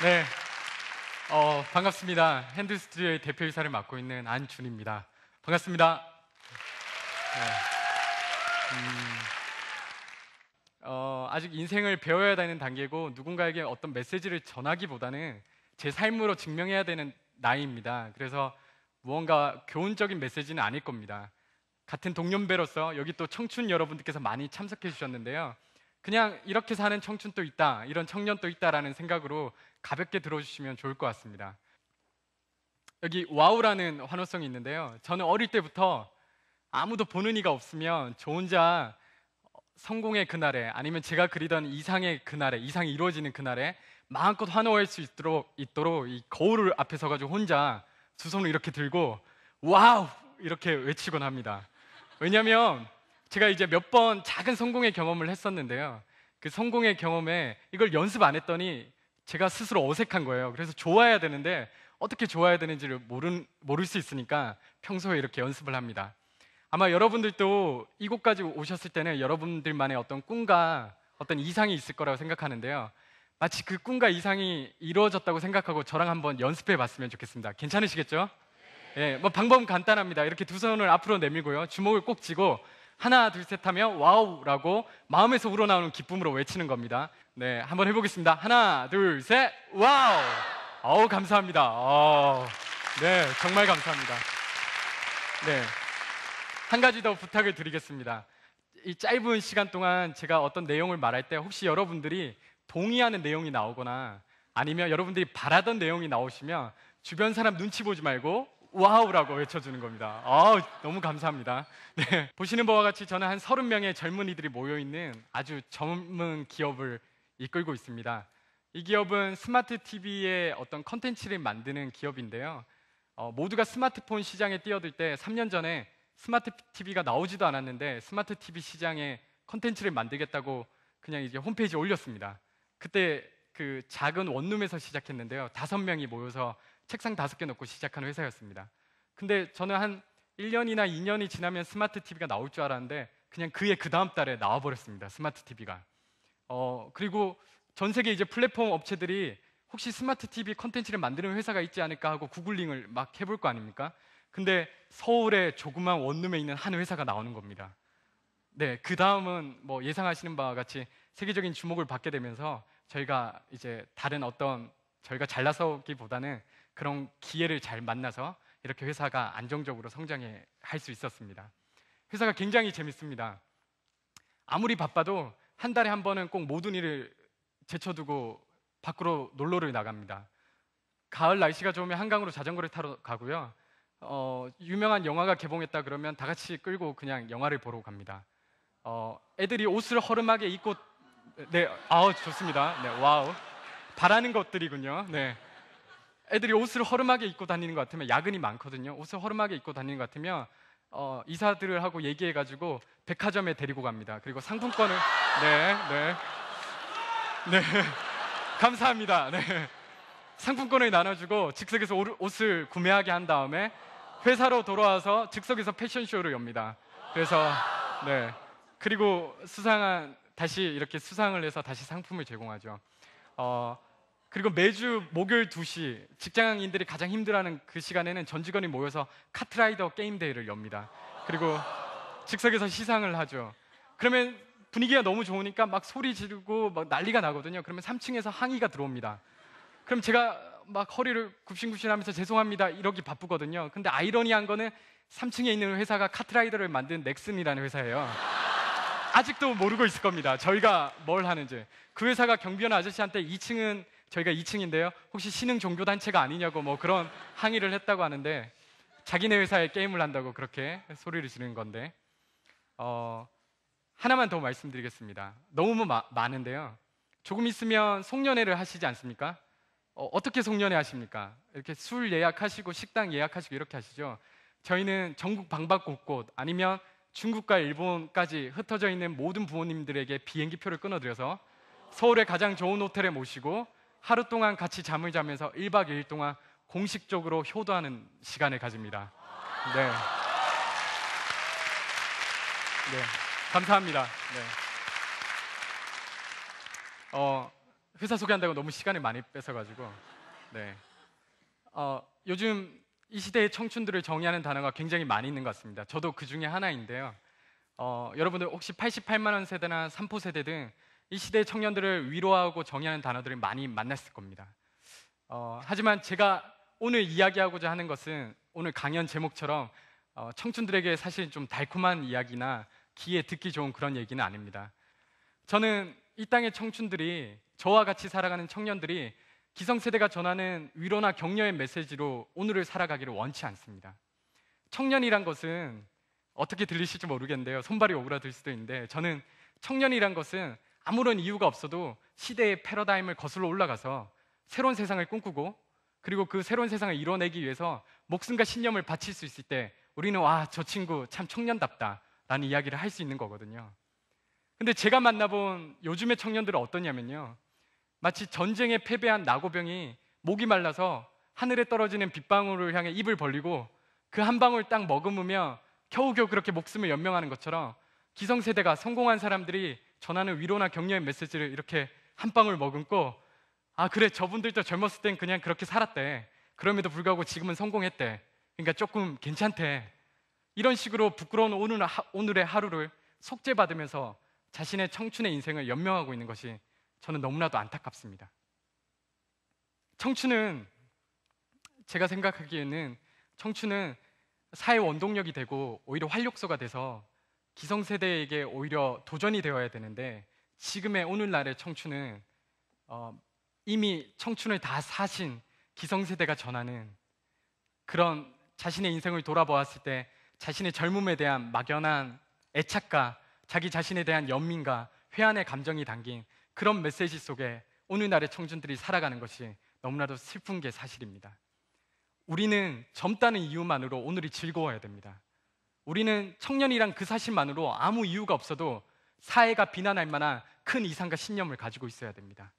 네, 반갑습니다. 핸드 스튜디오의 대표이사를 맡고 있는 안준입니다. 반갑습니다. 네. 아직 인생을 배워야 되는 단계고 누군가에게 어떤 메시지를 전하기보다는 제 삶으로 증명해야 되는 나이입니다. 그래서 무언가 교훈적인 메시지는 아닐 겁니다. 같은 동년배로서 여기 또 청춘 여러분들께서 많이 참석해 주셨는데요. 그냥 이렇게 사는 청춘도 있다, 이런 청년도 있다라는 생각으로 가볍게 들어주시면 좋을 것 같습니다. 여기 와우라는 환호성이 있는데요. 저는 어릴 때부터 아무도 보는 이가 없으면 저 혼자 성공의 그날에 아니면 제가 그리던 이상의 그날에, 이상이 이루어지는 그날에 마음껏 환호할 수 있도록 이 거울 앞에 서가지고 혼자 두 손을 이렇게 들고 와우! 이렇게 외치곤 합니다. 왜냐면 제가 이제 몇 번 작은 성공의 경험을 했었는데요. 그 성공의 경험에 이걸 연습 안 했더니 제가 스스로 어색한 거예요. 그래서 좋아해야 되는데 어떻게 좋아해야 되는지를 모를 수 있으니까 평소에 이렇게 연습을 합니다. 아마 여러분들도 이곳까지 오셨을 때는 여러분들만의 어떤 꿈과 어떤 이상이 있을 거라고 생각하는데요. 마치 그 꿈과 이상이 이루어졌다고 생각하고 저랑 한번 연습해 봤으면 좋겠습니다. 괜찮으시겠죠? 예, 뭐 방법은 간단합니다. 이렇게 두 손을 앞으로 내밀고요. 주먹을 꼭 쥐고 하나, 둘, 셋 하면 와우라고 마음에서 우러나오는 기쁨으로 외치는 겁니다. 네, 한번 해보겠습니다. 하나, 둘, 셋, 와우! 어우, 감사합니다. 네, 정말 감사합니다. 네, 한 가지 더 부탁을 드리겠습니다. 이 짧은 시간 동안 제가 어떤 내용을 말할 때 혹시 여러분들이 동의하는 내용이 나오거나 아니면 여러분들이 바라던 내용이 나오시면 주변 사람 눈치 보지 말고 와우라고 외쳐주는 겁니다. 너무 감사합니다. 네, 보시는 바와 같이 저는 한 30명의 젊은이들이 모여있는 아주 젊은 기업을 이끌고 있습니다. 이 기업은 스마트 TV의 어떤 컨텐츠를 만드는 기업인데요. 모두가 스마트폰 시장에 뛰어들 때 3년 전에 스마트 TV가 나오지도 않았는데 스마트 TV 시장에 컨텐츠를 만들겠다고 그냥 이제 홈페이지에 올렸습니다. 그때 그 작은 원룸에서 시작했는데요. 5명이 모여서 책상 5개 놓고 시작한 회사였습니다. 근데 저는 한 1년이나 2년이 지나면 스마트 TV가 나올 줄 알았는데 그냥 그해 그 다음 달에 나와버렸습니다. 스마트 TV가. 그리고 전 세계 이제 플랫폼 업체들이 혹시 스마트 TV 컨텐츠를 만드는 회사가 있지 않을까 하고 구글링을 막 해볼 거 아닙니까? 근데 서울의 조그만 원룸에 있는 한 회사가 나오는 겁니다. 네, 그 다음은 뭐 예상하시는 바와 같이 세계적인 주목을 받게 되면서 저희가 이제 다른 어떤 저희가 잘나서기보다는 그런 기회를 잘 만나서 이렇게 회사가 안정적으로 성장해 할 수 있었습니다. 회사가 굉장히 재밌습니다. 아무리 바빠도 한 달에 한 번은 꼭 모든 일을 제쳐두고 밖으로 놀러를 나갑니다. 가을 날씨가 좋으면 한강으로 자전거를 타러 가고요. 유명한 영화가 개봉했다 그러면 다 같이 끌고 그냥 영화를 보러 갑니다. 애들이 옷을 허름하게 입고 네, 좋습니다. 네, 와우. 바라는 것들이군요. 네. 애들이 옷을 허름하게 입고 다니는 것 같으면 야근이 많거든요. 옷을 허름하게 입고 다니는 것 같으면 이사들을 하고 얘기해가지고 백화점에 데리고 갑니다. 그리고 상품권을 네, 네, 네, 감사합니다. 네. 상품권을 나눠주고 즉석에서 옷을 구매하게 한 다음에 회사로 돌아와서 즉석에서 패션쇼를 엽니다. 그래서 네, 그리고 다시 이렇게 수상을 해서 다시 상품을 제공하죠. 그리고 매주 목요일 2시 직장인들이 가장 힘들어하는 그 시간에는 전 직원이 모여서 카트라이더 게임 대회를 엽니다. 그리고 즉석에서 시상을 하죠. 그러면 분위기가 너무 좋으니까 막 소리 지르고 막 난리가 나거든요. 그러면 3층에서 항의가 들어옵니다. 그럼 제가 막 허리를 굽신굽신하면서 죄송합니다 이러기 바쁘거든요. 근데 아이러니한 거는 3층에 있는 회사가 카트라이더를 만든 넥슨이라는 회사예요. 아직도 모르고 있을 겁니다. 저희가 뭘 하는지. 그 회사가 경비원 아저씨한테 2층은 저희가 2층인데요. 혹시 신흥 종교단체가 아니냐고 뭐 그런 항의를 했다고 하는데 자기네 회사에 게임을 한다고 그렇게 소리를 지르는 건데 하나만 더 말씀드리겠습니다. 너무 많은데요. 조금 있으면 송년회를 하시지 않습니까? 어떻게 송년회 하십니까? 이렇게 술 예약하시고 식당 예약하시고 이렇게 하시죠. 저희는 전국 방방곡곡 아니면 중국과 일본까지 흩어져 있는 모든 부모님들에게 비행기표를 끊어드려서 서울의 가장 좋은 호텔에 모시고 하루 동안 같이 잠을 자면서 1박 2일 동안 공식적으로 효도하는 시간을 가집니다. 네. 네. 감사합니다. 네. 회사 소개한다고 너무 시간을 많이 뺏어가지고. 네. 요즘 이 시대의 청춘들을 정의하는 단어가 굉장히 많이 있는 것 같습니다. 저도 그 중에 하나인데요. 여러분들 혹시 88만 원 세대나 3포 세대 등 이 시대의 청년들을 위로하고 정의하는 단어들을 많이 만났을 겁니다. 하지만 제가 오늘 이야기하고자 하는 것은 오늘 강연 제목처럼 청춘들에게 사실 좀 달콤한 이야기나 귀에 듣기 좋은 그런 얘기는 아닙니다. 저는 이 땅의 청춘들이, 저와 같이 살아가는 청년들이 기성세대가 전하는 위로나 격려의 메시지로 오늘을 살아가기를 원치 않습니다. 청년이란 것은 어떻게 들리실지 모르겠는데요, 손발이 오그라들 수도 있는데, 저는 청년이란 것은 아무런 이유가 없어도 시대의 패러다임을 거슬러 올라가서 새로운 세상을 꿈꾸고, 그리고 그 새로운 세상을 이뤄내기 위해서 목숨과 신념을 바칠 수 있을 때 우리는 와, 저 친구 참 청년답다 라는 이야기를 할 수 있는 거거든요. 근데 제가 만나본 요즘의 청년들은 어떠냐면요, 마치 전쟁에 패배한 나고병이 목이 말라서 하늘에 떨어지는 빗방울을 향해 입을 벌리고 그 한 방울 딱 머금으며 겨우겨우 그렇게 목숨을 연명하는 것처럼, 기성세대가, 성공한 사람들이 전하는 위로나 격려의 메시지를 이렇게 한 방울 머금고, 아 그래, 저분들도 젊었을 땐 그냥 그렇게 살았대, 그럼에도 불구하고 지금은 성공했대, 그러니까 조금 괜찮대, 이런 식으로 부끄러운 오늘의 하루를 속죄받으면서 자신의 청춘의 인생을 연명하고 있는 것이 저는 너무나도 안타깝습니다. 청춘은, 제가 생각하기에는 청춘은 사회 원동력이 되고 오히려 활력소가 돼서 기성세대에게 오히려 도전이 되어야 되는데, 지금의 오늘날의 청춘은 이미 청춘을 다 사신 기성세대가 전하는 그런, 자신의 인생을 돌아보았을 때 자신의 젊음에 대한 막연한 애착과 자기 자신에 대한 연민과 회한의 감정이 담긴 그런 메시지 속에 오늘날의 청춘들이 살아가는 것이 너무나도 슬픈 게 사실입니다. 우리는 젊다는 이유만으로 오늘이 즐거워야 됩니다. 우리는 청년이란 그 사실만으로 아무 이유가 없어도 사회가 비난할 만한 큰 이상과 신념을 가지고 있어야 됩니다.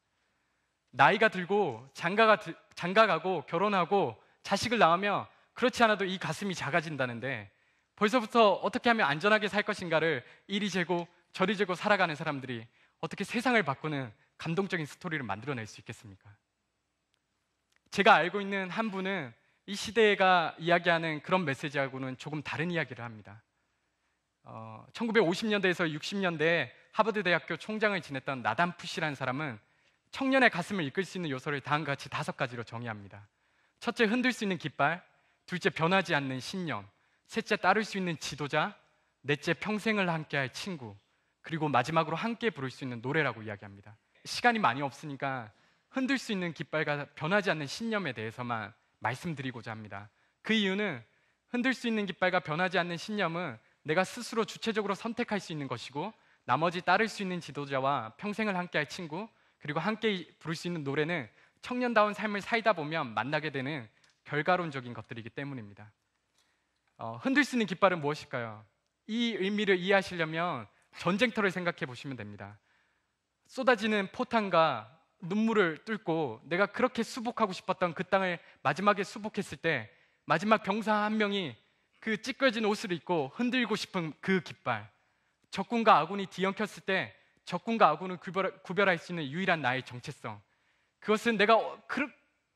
나이가 들고 장가가고 결혼하고 자식을 낳으면 그렇지 않아도 이 가슴이 작아진다는데, 벌써부터 어떻게 하면 안전하게 살 것인가를 이리 재고 저리 재고 살아가는 사람들이 어떻게 세상을 바꾸는 감동적인 스토리를 만들어낼 수 있겠습니까? 제가 알고 있는 한 분은 이 시대가 이야기하는 그런 메시지하고는 조금 다른 이야기를 합니다. 1950년대에서 60년대에 하버드 대학교 총장을 지냈던 나단 푸시라는 사람은 청년의 가슴을 이끌 수 있는 요소를 다음과 같이 5가지로 정의합니다. 첫째, 흔들 수 있는 깃발. 둘째, 변하지 않는 신념. 셋째, 따를 수 있는 지도자. 넷째, 평생을 함께할 친구. 그리고 마지막으로 함께 부를 수 있는 노래라고 이야기합니다. 시간이 많이 없으니까 흔들 수 있는 깃발과 변하지 않는 신념에 대해서만 말씀드리고자 합니다. 그 이유는 흔들 수 있는 깃발과 변하지 않는 신념은 내가 스스로 주체적으로 선택할 수 있는 것이고, 나머지 따를 수 있는 지도자와 평생을 함께할 친구, 그리고 함께 부를 수 있는 노래는 청년다운 삶을 살다 보면 만나게 되는 결과론적인 것들이기 때문입니다. 흔들 수 있는 깃발은 무엇일까요? 이 의미를 이해하시려면 전쟁터를 생각해 보시면 됩니다. 쏟아지는 포탄과 눈물을 뚫고 내가 그렇게 수복하고 싶었던 그 땅을 마지막에 수복했을 때, 마지막 병사 한 명이 그 찢겨진 옷을 입고 흔들고 싶은 그 깃발, 적군과 아군이 뒤엉켰을 때 적군과 아군을 구별할 수 있는 유일한 나의 정체성, 그것은 내가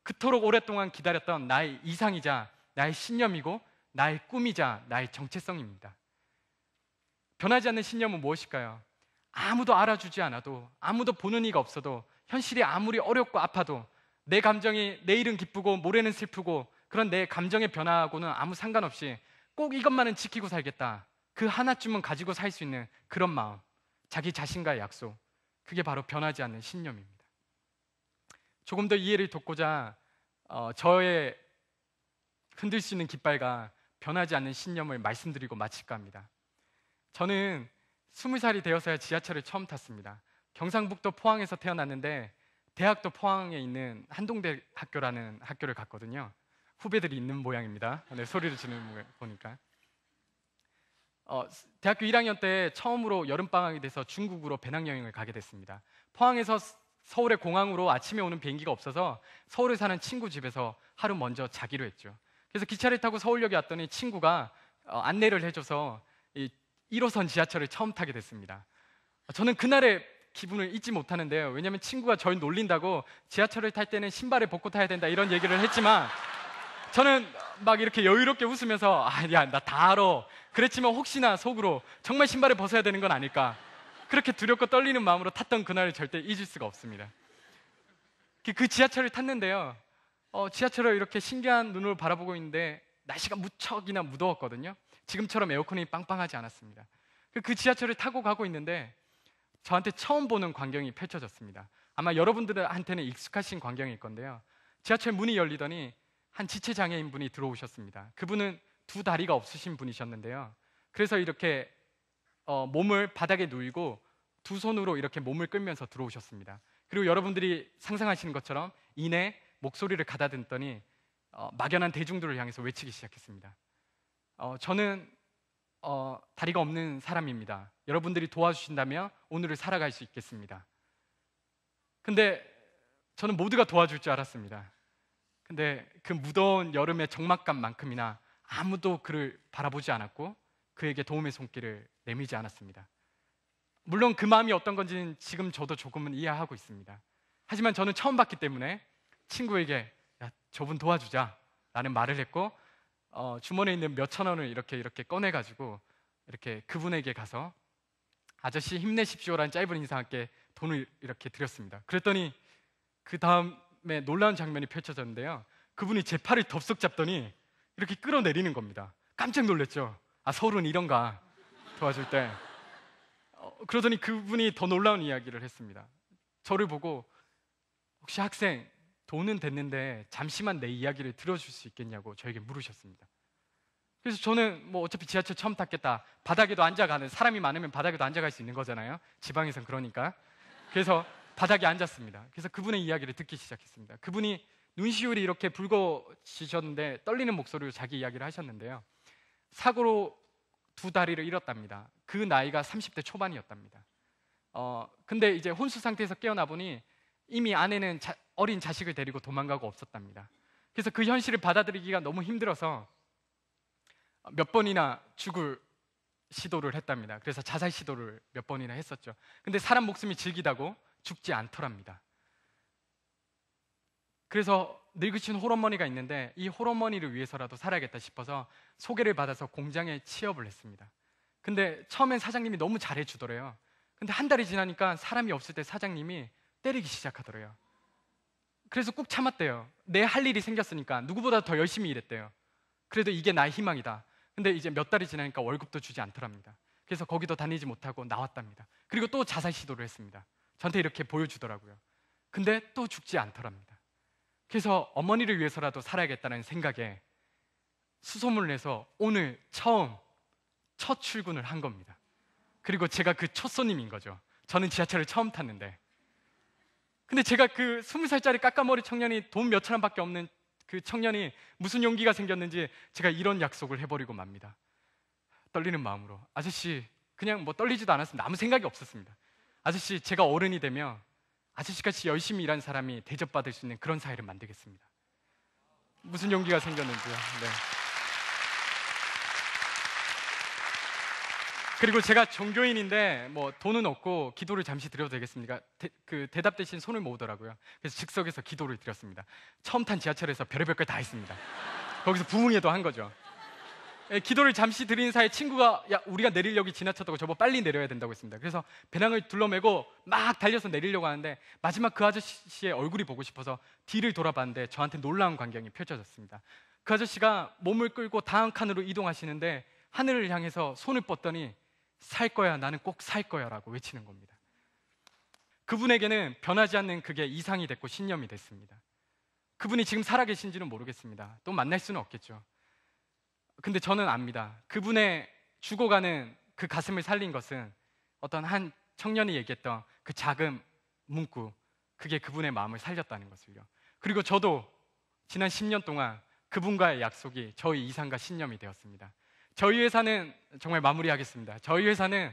그토록 오랫동안 기다렸던 나의 이상이자 나의 신념이고 나의 꿈이자 나의 정체성입니다. 변하지 않는 신념은 무엇일까요? 아무도 알아주지 않아도, 아무도 보는 이가 없어도, 현실이 아무리 어렵고 아파도, 내 감정이 내일은 기쁘고 모레는 슬프고 그런 내 감정의 변화하고는 아무 상관없이 꼭 이것만은 지키고 살겠다, 그 하나쯤은 가지고 살 수 있는 그런 마음, 자기 자신과의 약속, 그게 바로 변하지 않는 신념입니다. 조금 더 이해를 돕고자 저의 흔들 수 있는 깃발과 변하지 않는 신념을 말씀드리고 마칠까 합니다. 저는 20살이 되어서야 지하철을 처음 탔습니다. 경상북도 포항에서 태어났는데 대학도 포항에 있는 한동대학교라는 학교를 갔거든요. 후배들이 있는 모양입니다. 네, 소리를 지르는 거 보니까. 대학교 1학년 때 처음으로 여름방학이 돼서 중국으로 배낭여행을 가게 됐습니다. 포항에서 서울의 공항으로 아침에 오는 비행기가 없어서 서울에 사는 친구 집에서 하루 먼저 자기로 했죠. 그래서 기차를 타고 서울역에 왔더니 친구가 안내를 해줘서 이 1호선 지하철을 처음 타게 됐습니다. 저는 그날의 기분을 잊지 못하는데요. 왜냐하면 친구가 저를 놀린다고 지하철을 탈 때는 신발을 벗고 타야 된다 이런 얘기를 했지만 저는 막 이렇게 여유롭게 웃으면서 야, 나 다 알아. 그랬지만 혹시나 속으로 정말 신발을 벗어야 되는 건 아닐까. 그렇게 두렵고 떨리는 마음으로 탔던 그날을 절대 잊을 수가 없습니다. 그 지하철을 탔는데요. 지하철을 이렇게 신기한 눈으로 바라보고 있는데 날씨가 무척이나 무더웠거든요. 지금처럼 에어컨이 빵빵하지 않았습니다. 그 지하철을 타고 가고 있는데 저한테 처음 보는 광경이 펼쳐졌습니다. 아마 여러분들한테는 익숙하신 광경일 건데요. 지하철 문이 열리더니 한 지체장애인 분이 들어오셨습니다. 그분은 두 다리가 없으신 분이셨는데요. 그래서 이렇게 몸을 바닥에 누이고 두 손으로 이렇게 몸을 끌면서 들어오셨습니다. 그리고 여러분들이 상상하시는 것처럼 이내 목소리를 가다듬더니 막연한 대중들을 향해서 외치기 시작했습니다. 저는 다리가 없는 사람입니다. 여러분들이 도와주신다면 오늘을 살아갈 수 있겠습니다. 근데 저는 모두가 도와줄 줄 알았습니다. 근데 그 무더운 여름의 적막감만큼이나 아무도 그를 바라보지 않았고 그에게 도움의 손길을 내밀지 않았습니다. 물론 그 마음이 어떤 건지는 지금 저도 조금은 이해하고 있습니다. 하지만 저는 처음 봤기 때문에 친구에게 야, 저분 도와주자 라는 말을 했고 주머니에 있는 몇천 원을 이렇게 꺼내가지고 이렇게 그분에게 가서 아저씨 힘내십시오라는 짧은 인사와 함께 돈을 이렇게 드렸습니다. 그랬더니 그 다음에 놀라운 장면이 펼쳐졌는데요. 그분이 제 팔을 덥석 잡더니 이렇게 끌어내리는 겁니다. 깜짝 놀랐죠. 서울은 이런가 도와줄 때. 그러더니 그분이 더 놀라운 이야기를 했습니다. 저를 보고 혹시 학생 돈은 됐는데 잠시만 내 이야기를 들어줄 수 있겠냐고 저에게 물으셨습니다. 그래서 저는 뭐 어차피 지하철 처음 탔겠다. 바닥에도 앉아가는 사람이 많으면 바닥에도 앉아갈 수 있는 거잖아요. 지방에선 그러니까. 그래서 바닥에 앉았습니다. 그래서 그분의 이야기를 듣기 시작했습니다. 그분이 눈시울이 이렇게 붉어지셨는데 떨리는 목소리로 자기 이야기를 하셨는데요. 사고로 두 다리를 잃었답니다. 그 나이가 30대 초반이었답니다. 근데 이제 혼수 상태에서 깨어나 보니 이미 아내는 어린 자식을 데리고 도망가고 없었답니다. 그래서 그 현실을 받아들이기가 너무 힘들어서 몇 번이나 죽을 시도를 했답니다. 그래서 자살 시도를 몇 번이나 했었죠. 근데 사람 목숨이 질기다고 죽지 않더랍니다. 그래서 늙으신 홀어머니가 있는데 이 홀어머니를 위해서라도 살아야겠다 싶어서 소개를 받아서 공장에 취업을 했습니다. 근데 처음엔 사장님이 너무 잘해주더래요. 근데 한 달이 지나니까 사람이 없을 때 사장님이 때리기 시작하더래요. 그래서 꾹 참았대요. 내 할 일이 생겼으니까 누구보다 더 열심히 일했대요. 그래도 이게 나의 희망이다. 근데 이제 몇 달이 지나니까 월급도 주지 않더랍니다. 그래서 거기도 다니지 못하고 나왔답니다. 그리고 또 자살 시도를 했습니다. 저한테 이렇게 보여주더라고요. 근데 또 죽지 않더랍니다. 그래서 어머니를 위해서라도 살아야겠다는 생각에 수소문을 내서 오늘 첫 출근을 한 겁니다. 그리고 제가 그 첫 손님인 거죠. 저는 지하철을 처음 탔는데. 근데 제가 그 20살짜리 까까머리 청년이 돈 몇천 원밖에 없는 그 청년이 무슨 용기가 생겼는지 제가 이런 약속을 해버리고 맙니다. 떨리는 마음으로. 아저씨, 그냥 뭐 떨리지도 않았습니다. 아무 생각이 없었습니다. 아저씨, 제가 어른이 되면 아저씨같이 열심히 일한 사람이 대접받을 수 있는 그런 사회를 만들겠습니다. 무슨 용기가 생겼는지요. 네. 그리고 제가 종교인인데 뭐 돈은 없고 기도를 잠시 드려도 되겠습니까? 대답 대신 손을 모으더라고요. 그래서 즉석에서 기도를 드렸습니다. 처음 탄 지하철에서 별의별 걸 다 했습니다. 거기서 부흥회도 한 거죠. 기도를 잠시 드린 사이에 친구가 야, 우리가 내리려고 지나쳤다고 저보고 빨리 내려야 된다고 했습니다. 그래서 배낭을 둘러매고 막 달려서 내리려고 하는데 마지막 그 아저씨의 얼굴이 보고 싶어서 뒤를 돌아봤는데 저한테 놀라운 광경이 펼쳐졌습니다. 그 아저씨가 몸을 끌고 다음 칸으로 이동하시는데 하늘을 향해서 손을 뻗더니 살 거야, 나는 꼭 살 거야 라고 외치는 겁니다. 그분에게는 변하지 않는 그게 이상이 됐고 신념이 됐습니다. 그분이 지금 살아계신지는 모르겠습니다. 또 만날 수는 없겠죠. 근데 저는 압니다. 그분의 죽어가는 그 가슴을 살린 것은 어떤 한 청년이 얘기했던 그 작은 문구, 그게 그분의 마음을 살렸다는 것을요. 그리고 저도 지난 10년 동안 그분과의 약속이 저희 이상과 신념이 되었습니다. 저희 회사는 정말 마무리하겠습니다. 저희 회사는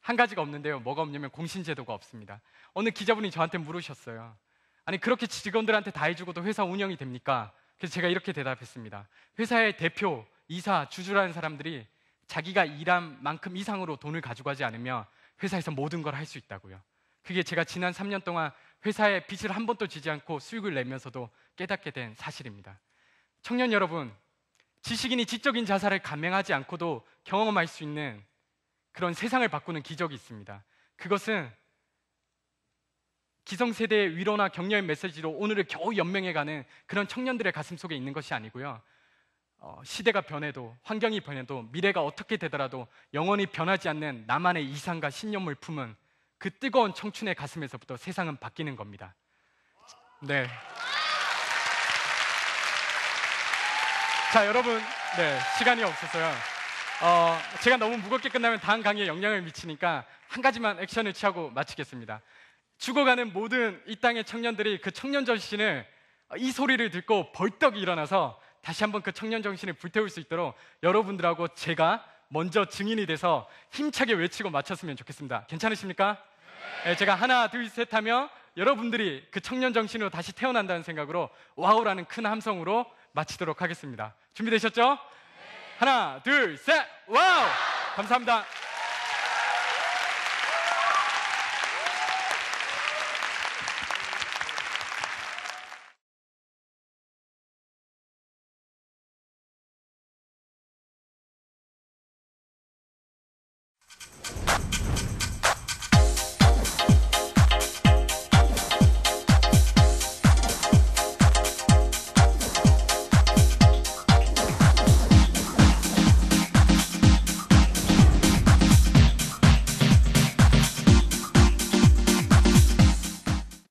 한 가지가 없는데요. 뭐가 없냐면 공신제도가 없습니다. 어느 기자분이 저한테 물으셨어요. 아니 그렇게 직원들한테 다 해주고도 회사 운영이 됩니까? 그래서 제가 이렇게 대답했습니다. 회사의 대표, 이사, 주주라는 사람들이 자기가 일한 만큼 이상으로 돈을 가져가지 않으면 회사에서 모든 걸 할 수 있다고요. 그게 제가 지난 3년 동안 회사에 빚을 한 번도 지지 않고 수익을 내면서도 깨닫게 된 사실입니다. 청년 여러분, 지식인이 지적인 자살을 감행하지 않고도 경험할 수 있는 그런 세상을 바꾸는 기적이 있습니다. 그것은 기성세대의 위로나 격려의 메시지로 오늘을 겨우 연명해가는 그런 청년들의 가슴 속에 있는 것이 아니고요. 시대가 변해도, 환경이 변해도, 미래가 어떻게 되더라도 영원히 변하지 않는 나만의 이상과 신념을 품은 그 뜨거운 청춘의 가슴에서부터 세상은 바뀌는 겁니다. 네. 자, 여러분, 시간이 없어서요. 제가 너무 무겁게 끝나면 다음 강의에 영향을 미치니까 한 가지만 액션을 취하고 마치겠습니다. 죽어가는 모든 이 땅의 청년들이 그 청년 정신을, 이 소리를 듣고 벌떡 일어나서 다시 한번 그 청년 정신을 불태울 수 있도록 여러분들하고 제가 먼저 증인이 돼서 힘차게 외치고 마쳤으면 좋겠습니다. 괜찮으십니까? 네, 제가 하나, 둘, 셋 하며 여러분들이 그 청년 정신으로 다시 태어난다는 생각으로 와우라는 큰 함성으로 마치도록 하겠습니다. 준비되셨죠? 하나, 둘, 셋, 와우! 감사합니다.